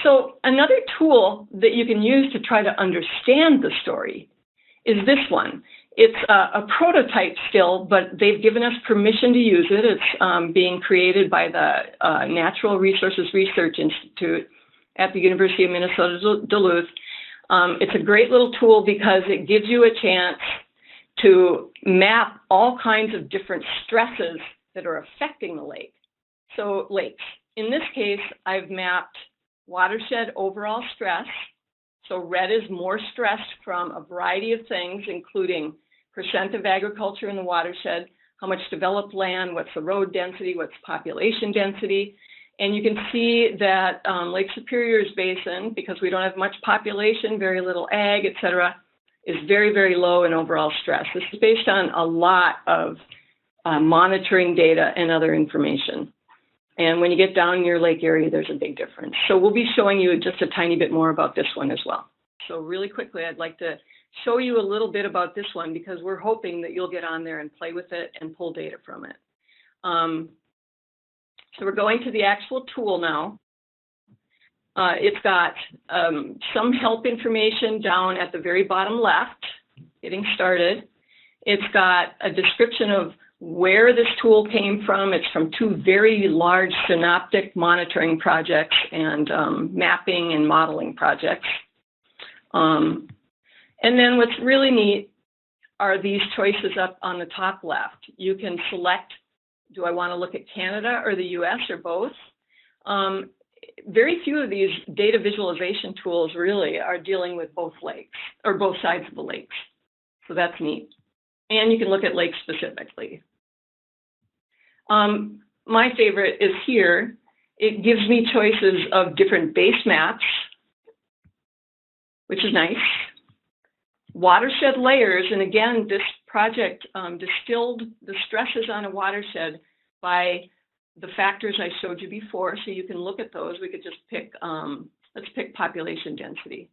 So another tool that you can use to try to understand the story is this one. It's a prototype still, but they've given us permission to use it. It's being created by the Natural Resources Research Institute at the University of Minnesota Duluth. It's a great little tool because it gives you a chance to map all kinds of different stresses that are affecting the lake. So lakes. In this case, I've mapped watershed overall stress. So red is more stressed from a variety of things, including percent of agriculture in the watershed, how much developed land, what's the road density, what's population density. And you can see that Lake Superior's basin, because we don't have much population, very little ag, et cetera, is very, very low in overall stress. This is based on a lot of monitoring data and other information. And when you get down in your lake area, there's a big difference. So we'll be showing you just a tiny bit more about this one as well. So really quickly, I'd like to show you a little bit about this one because we're hoping that you'll get on there and play with it and pull data from it. So we're going to the actual tool now. It's got some help information down at the very bottom left, getting started. It's got a description of where this tool came from. It's from two very large synoptic monitoring projects and mapping and modeling projects. And then what's really neat are these choices up on the top left. You can select, do I want to look at Canada or the US or both? Very few of these data visualization tools really are dealing with both lakes or both sides of the lakes. So that's neat. And you can look at lakes specifically. My favorite is here. It gives me choices of different base maps, which is nice. Watershed layers, and again, this project distilled the stresses on a watershed by the factors I showed you before, so you can look at those. We could just pick, let's pick population density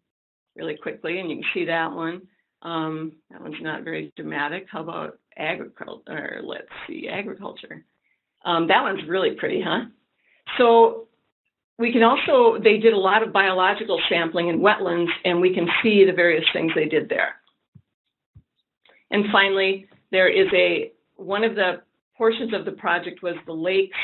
really quickly, and you can see that one. That one's not very dramatic. How about agriculture? Or let's see, agriculture. That one's really pretty, huh? So we can also, they did a lot of biological sampling in wetlands, and we can see the various things they did there. And finally, there is one of the portions of the project was the lakes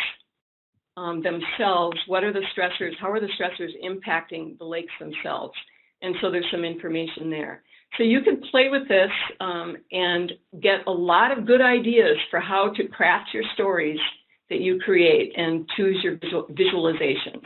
themselves. What are the stressors? How are the stressors impacting the lakes themselves? And so there's some information there. So you can play with this and get a lot of good ideas for how to craft your stories that you create and choose your visualizations.